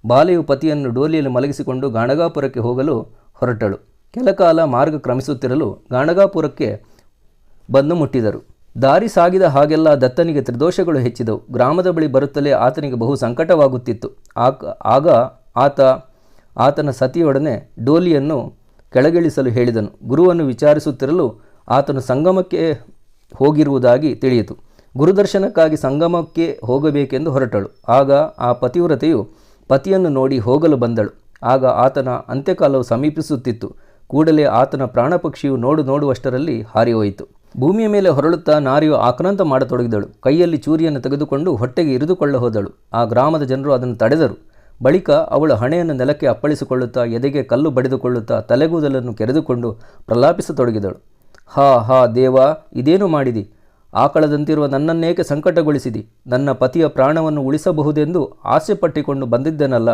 ಬಾಲೆಯು ಪತಿಯನ್ನು ಡೋಲಿಯಲ್ಲಿ ಮಲಗಿಸಿಕೊಂಡು ಗಾಣಗಾಪುರಕ್ಕೆ ಹೋಗಲು ಹೊರಟಳು. ಕೆಲಕಾಲ ಮಾರ್ಗ ಕ್ರಮಿಸುತ್ತಿರಲು ಗಾಣಗಾಪುರಕ್ಕೆ ಬಂದು ಮುಟ್ಟಿದರು. ದಾರಿ ಸಾಗಿದ ಹಾಗೆಲ್ಲ ದತ್ತನಿಗೆ ತ್ರಿದೋಷಗಳು ಹೆಚ್ಚಿದವು. ಗ್ರಾಮದ ಬಳಿ ಬರುತ್ತಲೇ ಆತನಿಗೆ ಬಹು ಸಂಕಟವಾಗುತ್ತಿತ್ತು. ಆಗ ಆತನ ಸತಿಯೊಡನೆ ಡೋಲಿಯನ್ನು ಕೆಳಗಿಳಿಸಲು ಹೇಳಿದನು. ಗುರುವನ್ನು ವಿಚಾರಿಸುತ್ತಿರಲು ಆತನು ಸಂಗಮಕ್ಕೆ ಹೋಗಿರುವುದಾಗಿ ತಿಳಿಯಿತು. ಗುರುದರ್ಶನಕ್ಕಾಗಿ ಸಂಗಮಕ್ಕೆ ಹೋಗಬೇಕೆಂದು ಹೊರಟಳು. ಆಗ ಆ ಪತಿವ್ರತೆಯು ಪತಿಯನ್ನು ನೋಡಿ ಹೋಗಲು ಬಂದಳು. ಆಗ ಆತನ ಅಂತ್ಯಕಾಲವು ಸಮೀಪಿಸುತ್ತಿತ್ತು. ಕೂಡಲೇ ಆತನ ಪ್ರಾಣಪಕ್ಷಿಯು ನೋಡುವಷ್ಟರಲ್ಲಿ ಹಾರಿಹೋಯಿತು. ಭೂಮಿಯ ಮೇಲೆ ಹೊರಳುತ್ತಾ ನಾರಿಯು ಆಕ್ರಾಂತ ಮಾಡತೊಡಗಿದಳು. ಕೈಯಲ್ಲಿ ಚೂರಿಯನ್ನು ತೆಗೆದುಕೊಂಡು ಹೊಟ್ಟೆಗೆ ಇರಿದುಕೊಳ್ಳ ಹೋದಳು. ಆ ಗ್ರಾಮದ ಜನರು ಅದನ್ನು ತಡೆದರು. ಬಳಿಕ ಅವಳು ಹಣೆಯನ್ನು ನೆಲಕ್ಕೆ ಅಪ್ಪಳಿಸಿಕೊಳ್ಳುತ್ತಾ ಎದೆಗೆ ಕಲ್ಲು ಬಡಿದುಕೊಳ್ಳುತ್ತಾ ತಲೆಗೂದಲನ್ನು ಕೆರೆದುಕೊಂಡು ಪ್ರಲಾಪಿಸತೊಡಗಿದಳು. ಹಾ ಹಾ ದೇವಾ, ಇದೇನು ಮಾಡಿದಿ? ಆಕಳದಂತಿರುವ ನನ್ನನ್ನೇಕೆ ಸಂಕಟಗೊಳಿಸಿದಿ? ನನ್ನ ಪತಿಯ ಪ್ರಾಣವನ್ನು ಉಳಿಸಬಹುದೆಂದು ಆಸೆ ಪಟ್ಟಿಕೊಂಡು ಬಂದಿದ್ದೆನಲ್ಲ.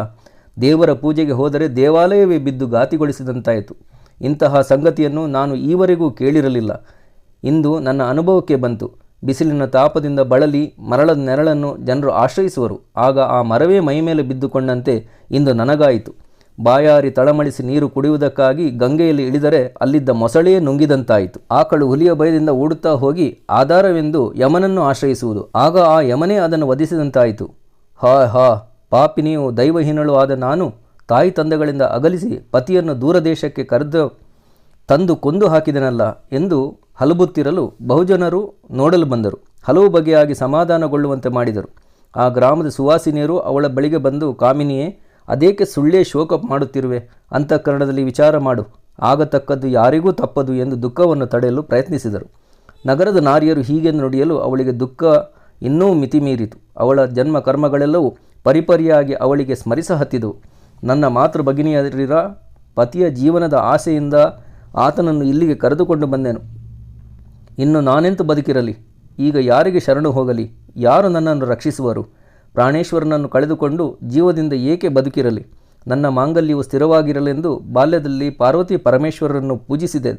ದೇವರ ಪೂಜೆಗೆ ಹೋದರೆ ದೇವಾಲಯವೇ ಬಿದ್ದು ಗಾತಿಗೊಳಿಸಿದಂತಾಯಿತು. ಇಂತಹ ಸಂಗತಿಯನ್ನು ನಾನು ಈವರೆಗೂ ಕೇಳಿರಲಿಲ್ಲ. ಇಂದು ನನ್ನ ಅನುಭವಕ್ಕೆ ಬಂತು. ಬಿಸಿಲಿನ ತಾಪದಿಂದ ಬಳಲಿ ಮರಳದ ನೆರಳನ್ನು ಜನರು ಆಶ್ರಯಿಸುವರು. ಆಗ ಆ ಮರವೇ ಮೈಮೇಲೆ ಬಿದ್ದುಕೊಂಡಂತೆ ಇಂದು ನನಗಾಯಿತು. ಬಾಯಾರಿ ತಳಮಳಿಸಿ ನೀರು ಕುಡಿಯುವುದಕ್ಕಾಗಿ ಗಂಗೆಯಲ್ಲಿ ಇಳಿದರೆ ಅಲ್ಲಿದ್ದ ಮೊಸಳೆಯೇ ನುಂಗಿದಂತಾಯಿತು. ಆಕಳು ಹುಲಿಯ ಭಯದಿಂದ ಓಡುತ್ತಾ ಹೋಗಿ ಆಧಾರವೆಂದು ಯಮನನ್ನು ಆಶ್ರಯಿಸುವುದು. ಆಗ ಆ ಯಮನೇ ಅದನ್ನು ವಧಿಸಿದಂತಾಯಿತು. ಹಾ ಹಾ, ಪಾಪಿನಿಯು ದೈವಹೀನಳು ಆದ ನಾನು ತಾಯಿ ತಂದೆಗಳಿಂದ ಅಗಲಿಸಿ ಪತಿಯನ್ನು ದೂರದೇಶಕ್ಕೆ ತಂದು ಕೊಂದು ಹಾಕಿದೆನಲ್ಲ ಎಂದು ಹಲಬುತ್ತಿರಲು ಬಹುಜನರು ನೋಡಲು ಬಂದರು. ಹಲವು ಬಗೆಯಾಗಿ ಸಮಾಧಾನಗೊಳ್ಳುವಂತೆ ಮಾಡಿದರು. ಆ ಗ್ರಾಮದ ಸುವಾಸಿನಿಯರು ಅವಳ ಬಳಿಗೆ ಬಂದು, ಕಾಮಿನಿಯೇ, ಅದೇಕೆ ಸುಳ್ಳೇ ಶೋಕ ಮಾಡುತ್ತಿರುವೆ? ಅಂತಃಕರಣದಲ್ಲಿ ವಿಚಾರ ಮಾಡು, ಆಗತಕ್ಕದ್ದು ಯಾರಿಗೂ ತಪ್ಪದು ಎಂದು ದುಃಖವನ್ನು ತಡೆಯಲು ಪ್ರಯತ್ನಿಸಿದರು. ನಗರದ ನಾರಿಯರು ಹೀಗೆಂದು ನುಡಿಯಲು ಅವಳಿಗೆ ದುಃಖ ಇನ್ನೂ ಮಿತಿಮೀರಿತು. ಅವಳ ಜನ್ಮ ಕರ್ಮಗಳೆಲ್ಲವೂ ಪರಿಪರಿಯಾಗಿ ಅವಳಿಗೆ ಸ್ಮರಿಸ ಹತ್ತಿದವು. ನನ್ನ ಮಾತೃ ಭಗಿನಿಯರಿರ ಪತಿಯ ಜೀವನದ ಆಸೆಯಿಂದ ಆತನನ್ನು ಇಲ್ಲಿಗೆ ಕರೆದುಕೊಂಡು ಬಂದೆನು. ಇನ್ನು ನಾನೆಂತು ಬದುಕಿರಲಿ? ಈಗ ಯಾರಿಗೆ ಶರಣು ಹೋಗಲಿ? ಯಾರು ನನ್ನನ್ನು ರಕ್ಷಿಸುವರು? ಪ್ರಾಣೇಶ್ವರನನ್ನು ಕಳೆದುಕೊಂಡು ಜೀವದಿಂದ ಏಕೆ ಬದುಕಿರಲಿ? ನನ್ನ ಮಾಂಗಲ್ಯವು ಸ್ಥಿರವಾಗಿರಲೆಂದು ಬಾಲ್ಯದಲ್ಲಿ ಪಾರ್ವತಿ ಪರಮೇಶ್ವರರನ್ನು ಪೂಜಿಸಿದೆ.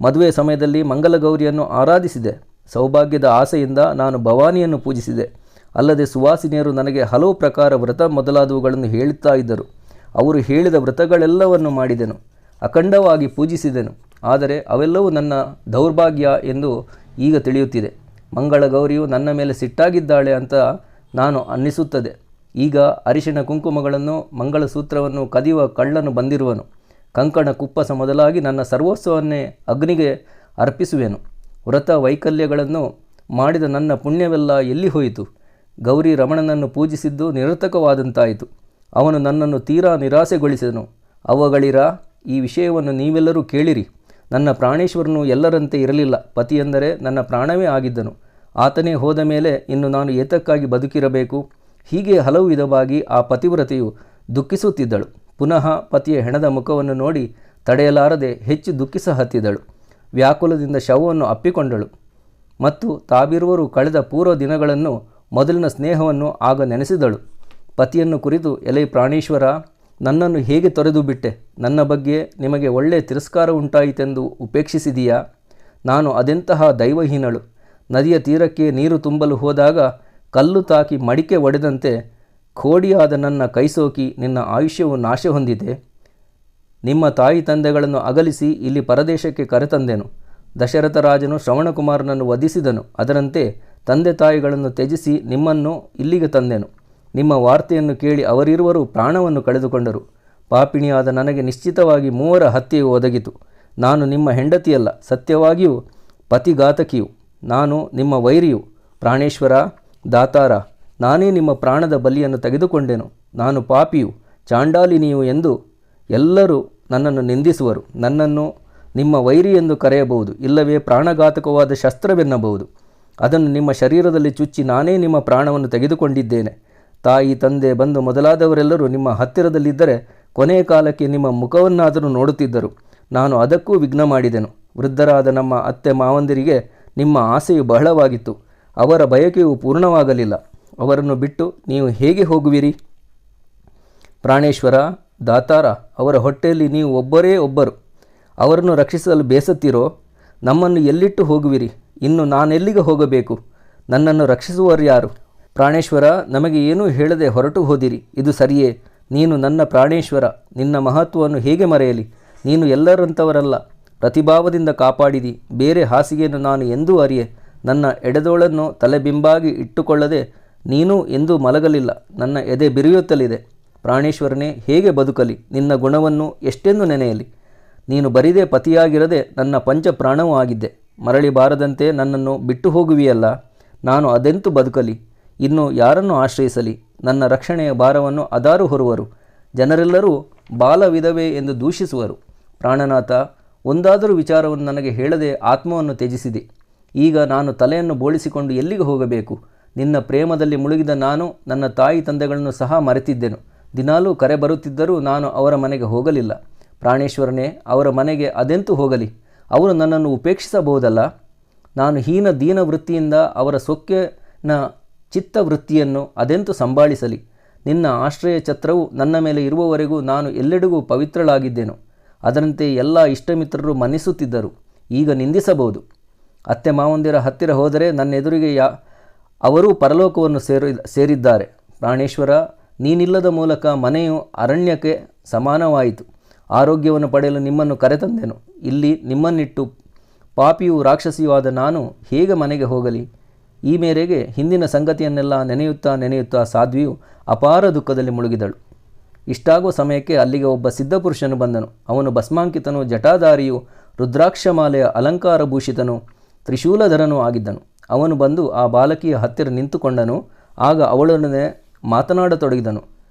ಮದುವೆ ಸಮಯದಲ್ಲಿ ಮಂಗಲಗೌರಿಯನ್ನು ಆರಾಧಿಸಿದೆ. ಸೌಭಾಗ್ಯದ ಆಸೆಯಿಂದ ನಾನು ಭವಾನಿಯನ್ನು ಪೂಜಿಸಿದೆ. ಅಲ್ಲದೆ ಸುವಾಸಿನಿಯರು ನನಗೆ ಹಲವು ಪ್ರಕಾರ ವ್ರತ ಮೊದಲಾದವುಗಳನ್ನು ಹೇಳುತ್ತಾ ಇದ್ದರು. ಅವರು ಹೇಳಿದ ವ್ರತಗಳೆಲ್ಲವನ್ನು ಮಾಡಿದೆನು, ಅಖಂಡವಾಗಿ ಪೂಜಿಸಿದೆನು. ಆದರೆ ಅವೆಲ್ಲವೂ ನನ್ನ ದೌರ್ಭಾಗ್ಯ ಎಂದು ಈಗ ತಿಳಿಯುತ್ತಿದೆ. ಮಂಗಳಗೌರಿಯು ನನ್ನ ಮೇಲೆ ಸಿಟ್ಟಾಗಿದ್ದಾಳೆ ಅಂತ ನಾನು ಅನ್ನಿಸುತ್ತದೆ. ಈಗ ಅರಿಶಿಣ ಕುಂಕುಮಗಳನ್ನು ಮಂಗಳಸೂತ್ರವನ್ನು ಕದಿಯುವ ಕಳ್ಳನು ಬಂದಿರುವನು. ಕಂಕಣ ಕುಪ್ಪಸ ಮೊದಲಾಗಿ ನನ್ನ ಸರ್ವಸ್ವವನ್ನೇ ಅಗ್ನಿಗೆ ಅರ್ಪಿಸುವೆನು. ವ್ರತ ವೈಕಲ್ಯಗಳನ್ನು ಮಾಡಿದ ನನ್ನ ಪುಣ್ಯವೆಲ್ಲ ಎಲ್ಲಿ ಹೋಯಿತು? ಗೌರಿ ರಮಣನನ್ನು ಪೂಜಿಸಿದ್ದು ನಿರರ್ಥಕವಾದಂತಾಯಿತು. ಅವನು ನನ್ನನ್ನು ತೀರಾ ನಿರಾಸೆಗೊಳಿಸಿದನು. ಅವಗಳಿರ ಈ ವಿಷಯವನ್ನು ನೀವೆಲ್ಲರೂ ಕೇಳಿರಿ. ನನ್ನ ಪ್ರಾಣೇಶ್ವರನು ಎಲ್ಲರಂತೆ ಇರಲಿಲ್ಲ. ಪತಿಯೆಂದರೆ ನನ್ನ ಪ್ರಾಣವೇ ಆಗಿದ್ದನು. ಆತನೇ ಹೋದ ಮೇಲೆ ಇನ್ನು ನಾನು ಏತಕ್ಕಾಗಿ ಬದುಕಿರಬೇಕು? ಹೀಗೆ ಹಲವು ವಿಧವಾಗಿ ಆ ಪತಿವ್ರತೆಯು ದುಃಖಿಸುತ್ತಿದ್ದಳು. ಪುನಃ ಪತಿಯ ಹೆಣದ ಮುಖವನ್ನು ನೋಡಿ ತಡೆಯಲಾರದೆ ಹೆಚ್ಚು ದುಃಖಿಸ ಹತ್ತಿದಳು. ವ್ಯಾಕುಲದಿಂದ ಶವವನ್ನು ಅಪ್ಪಿಕೊಂಡಳು ಮತ್ತು ತಾವಿರುವರು ಕಳೆದ ಪೂರ್ವ ದಿನಗಳನ್ನು, ಮೊದಲಿನ ಸ್ನೇಹವನ್ನು ಆಗ ನೆನೆಸಿದಳು. ಪತಿಯನ್ನು ಕುರಿತು, ಎಲೆ ಪ್ರಾಣೇಶ್ವರ, ನನ್ನನ್ನು ಹೇಗೆ ತೊರೆದು ಬಿಟ್ಟೆ? ನನ್ನ ಬಗ್ಗೆ ನಿಮಗೆ ಒಳ್ಳೆಯ ತಿರಸ್ಕಾರ ಉಂಟಾಯಿತೆಂದು ಉಪೇಕ್ಷಿಸಿದೀಯಾ? ನಾನು ಅದೆಂತಹ ದೈವಹೀನಳು. ನದಿಯ ತೀರಕ್ಕೆ ನೀರು ತುಂಬಲು ಹೋದಾಗ ಕಲ್ಲು ತಾಕಿ ಮಡಿಕೆ ಒಡೆದಂತೆ ಖೋಡಿಯಾದ ನನ್ನ ಕೈಸೋಕಿ ನಿನ್ನ ಆಯುಷ್ಯವು ನಾಶ ಹೊಂದಿದೆ. ನಿಮ್ಮ ತಾಯಿ ತಂದೆಗಳನ್ನು ಅಗಲಿಸಿ ಇಲ್ಲಿ ಪರದೇಶಕ್ಕೆ ಕರೆತಂದೆನು. ದಶರಥ ರಾಜನು ಶ್ರವಣಕುಮಾರನನ್ನು ವಧಿಸಿದನು. ಅದರಂತೆ ತಂದೆ ತಾಯಿಗಳನ್ನು ತ್ಯಜಿಸಿ ನಿಮ್ಮನ್ನು ಇಲ್ಲಿಗೆ ತಂದೆನು. ನಿಮ್ಮ ವಾರ್ತೆಯನ್ನು ಕೇಳಿ ಅವರಿರುವರು ಪ್ರಾಣವನ್ನು ಕಳೆದುಕೊಂಡರು. ಪಾಪಿಣಿಯಾದ ನನಗೆ ನಿಶ್ಚಿತವಾಗಿ 3 ಹತ್ಯೆಯು ಒದಗಿತು. ನಾನು ನಿಮ್ಮ ಹೆಂಡತಿಯಲ್ಲ, ಸತ್ಯವಾಗಿಯೂ ಪತಿಘಾತಕಿಯು. ನಾನು ನಿಮ್ಮ ವೈರಿಯು. ಪ್ರಾಣೇಶ್ವರ, ದಾತಾರ, ನಾನೇ ನಿಮ್ಮ ಪ್ರಾಣದ ಬಲಿಯನ್ನು ತೆಗೆದುಕೊಂಡೆನು. ನಾನು ಪಾಪಿಯು, ಚಾಂಡಾಲಿನಿಯು ಎಂದು ಎಲ್ಲರೂ ನನ್ನನ್ನು ನಿಂದಿಸುವರು. ನನ್ನನ್ನು ನಿಮ್ಮ ವೈರಿ ಎಂದು ಕರೆಯಬಹುದು, ಇಲ್ಲವೇ ಪ್ರಾಣಘಾತಕವಾದ ಶಸ್ತ್ರವೆನ್ನಬಹುದು. ಅದನ್ನು ನಿಮ್ಮ ಶರೀರದಲ್ಲಿ ಚುಚ್ಚಿ ನಾನೇ ನಿಮ್ಮ ಪ್ರಾಣವನ್ನು ತೆಗೆದುಕೊಂಡಿದ್ದೇನೆ. ತಾಯಿ, ತಂದೆ, ಬಂಧು ಮೊದಲಾದವರೆಲ್ಲರೂ ನಿಮ್ಮ ಹತ್ತಿರದಲ್ಲಿದ್ದರೆ ಕೊನೆಯ ಕಾಲಕ್ಕೆ ನಿಮ್ಮ ಮುಖವನ್ನಾದರೂ ನೋಡುತ್ತಿದ್ದರು. ನಾನು ಅದಕ್ಕೂ ವಿಘ್ನ ಮಾಡಿದೆನು. ವೃದ್ಧರಾದ ನಮ್ಮ ಅತ್ತೆ ಮಾವಂದಿರಿಗೆ ನಿಮ್ಮ ಆಸೆಯು ಬಹಳವಾಗಿತ್ತು. ಅವರ ಬಯಕೆಯು ಪೂರ್ಣವಾಗಲಿಲ್ಲ. ಅವರನ್ನು ಬಿಟ್ಟು ನೀವು ಹೇಗೆ ಹೋಗುವಿರಿ? ಪ್ರಾಣೇಶ್ವರ, ದಾತಾರ, ಅವರ ಹೊಟ್ಟೆಯಲ್ಲಿ ನೀವು ಒಬ್ಬರೇ ಒಬ್ಬರು. ಅವರನ್ನು ರಕ್ಷಿಸಲು ಬೇಸತ್ತಿರೋ? ನಮ್ಮನ್ನು ಎಲ್ಲಿಟ್ಟು ಹೋಗುವಿರಿ? ಇನ್ನು ನಾನೆಲ್ಲಿಗೆ ಹೋಗಬೇಕು? ನನ್ನನ್ನು ರಕ್ಷಿಸುವರು ಯಾರು? ಪ್ರಾಣೇಶ್ವರ, ನಮಗೆ ಏನೂ ಹೇಳದೆ ಹೊರಟು ಹೋದಿರಿ, ಇದು ಸರಿಯೇ? ನೀನು ನನ್ನ ಪ್ರಾಣೇಶ್ವರ, ನಿನ್ನ ಮಹತ್ವವನ್ನು ಹೇಗೆ ಮರೆಯಲಿ? ನೀನು ಎಲ್ಲರಂಥವರಲ್ಲ, ಪ್ರತಿಭಾವದಿಂದ ಕಾಪಾಡಿದಿ. ಬೇರೆ ಹಾಸಿಗೆಯನ್ನು ನಾನು ಎಂದೂ ಅರಿಯೆ. ನನ್ನ ಎಡೆದೋಳನ್ನು ತಲೆಬಿಂಬಾಗಿ ಇಟ್ಟುಕೊಳ್ಳದೆ ನೀನು ಎಂದೂ ಮಲಗಲಿಲ್ಲ. ನನ್ನ ಎದೆ ಬಿರಿಯುತ್ತಲಿದೆ. ಪ್ರಾಣೇಶ್ವರನೇ, ಹೇಗೆ ಬದುಕಲಿ? ನಿನ್ನ ಗುಣವನ್ನು ಎಷ್ಟೆಂದು ನೆನೆಯಲಿ? ನೀನು ಬರಿದೇ ಪತಿಯಾಗಿರದೆ ನನ್ನ ಪಂಚ ಪ್ರಾಣವೂ ಆಗಿದ್ದೆ. ಮರಳಿ ಬಾರದಂತೆ ನನ್ನನ್ನು ಬಿಟ್ಟು ಹೋಗುವಿಯಲ್ಲ, ನಾನು ಅದೆಂತು ಬದುಕಲಿ? ಇನ್ನು ಯಾರನ್ನು ಆಶ್ರಯಿಸಲಿ? ನನ್ನ ರಕ್ಷಣೆಯ ಭಾರವನ್ನು ಅದಾರು ಹೊರುವರು? ಜನರೆಲ್ಲರೂ ಬಾಲ ವಿಧವೆ ಎಂದು ದೂಷಿಸುವರು. ಪ್ರಾಣನಾಥ, ಒಂದಾದರೂ ವಿಚಾರವನ್ನು ನನಗೆ ಹೇಳದೆ ಆತ್ಮವನ್ನು ತ್ಯಜಿಸಿದೆ. ಈಗ ನಾನು ತಲೆಯನ್ನು ಬೋಳಿಸಿಕೊಂಡು ಎಲ್ಲಿಗೆ ಹೋಗಬೇಕು? ನಿನ್ನ ಪ್ರೇಮದಲ್ಲಿ ಮುಳುಗಿದ ನಾನು ನನ್ನ ತಾಯಿ ತಂದೆಗಳನ್ನು ಸಹ ಮರೆತಿದ್ದೆನು. ದಿನಾಲೂ ಕರೆ ಬರುತ್ತಿದ್ದರೂ ನಾನು ಅವರ ಮನೆಗೆ ಹೋಗಲಿಲ್ಲ. ಪ್ರಾಣೇಶ್ವರನೇ, ಅವರ ಮನೆಗೆ ಅದೆಂತೂ ಹೋಗಲಿ? ಅವರು ನನ್ನನ್ನು ಉಪೇಕ್ಷಿಸಬಹುದಲ್ಲ? ನಾನು ಹೀನ ದೀನ ವೃತ್ತಿಯಿಂದ ಅವರ ಸೊಕ್ಕಿನ ಚಿತ್ತವೃತ್ತಿಯನ್ನು ಅದೆಂತೂ ಸಂಭಾಳಿಸಲಿ? ನಿನ್ನ ಆಶ್ರಯ ಛತ್ರವು ನನ್ನ ಮೇಲೆ ಇರುವವರೆಗೂ ನಾನು ಎಲ್ಲೆಡೆಗೂ ಪವಿತ್ರಳಾಗಿದ್ದೆನು. ಅದರಂತೆ ಎಲ್ಲ ಇಷ್ಟಮಿತ್ರರು ಮನ್ನಿಸುತ್ತಿದ್ದರು. ಈಗ ನಿಂದಿಸಬಹುದು. ಅತ್ತೆ ಮಾವಂದಿರ ಹತ್ತಿರ ಹೋದರೆ ನನ್ನ ಎದುರಿಗೆ ಅವರೂ ಪರಲೋಕವನ್ನು ಸೇರಿದ್ದಾರೆ. ಪ್ರಾಣೇಶ್ವರ, ನೀನಿಲ್ಲದ ಮೂಲಕ ಮನೆಯು ಅರಣ್ಯಕ್ಕೆ ಸಮಾನವಾಯಿತು. ಆರೋಗ್ಯವನ್ನು ಪಡೆಯಲು ನಿಮ್ಮನ್ನು ಕರೆತಂದೆನು. ಇಲ್ಲಿ ನಿಮ್ಮನ್ನಿಟ್ಟು ಪಾಪಿಯೂ ರಾಕ್ಷಸಿಯೂ ಆದ ನಾನು ಹೇಗೆ ಮನೆಗೆ ಹೋಗಲಿ? ಈ ಮೇರೆಗೆ ಹಿಂದಿನ ಸಂಗತಿಯನ್ನೆಲ್ಲ ನೆನೆಯುತ್ತಾ ಸಾಧ್ವಿಯು ಅಪಾರ ದುಃಖದಲ್ಲಿ ಮುಳುಗಿದಳು. ಇಷ್ಟಾಗುವ ಸಮಯಕ್ಕೆ ಅಲ್ಲಿಗೆ ಒಬ್ಬ ಸಿದ್ಧಪುರುಷನು ಬಂದನು. ಅವನು ಭಸ್ಮಾಂಕಿತನು, ಜಟಾಧಾರಿಯು, ರುದ್ರಾಕ್ಷಮಾಲೆಯ ಅಲಂಕಾರಭೂಷಿತನು, ತ್ರಿಶೂಲಧರನೂ ಆಗಿದ್ದನು. ಅವನು ಬಂದು ಆ ಬಾಲಕಿಯ ಹತ್ತಿರ ನಿಂತುಕೊಂಡನು. ಆಗ ಅವಳೊಡನೆ ಮಾತನಾಡತೊಡಗಿದನು.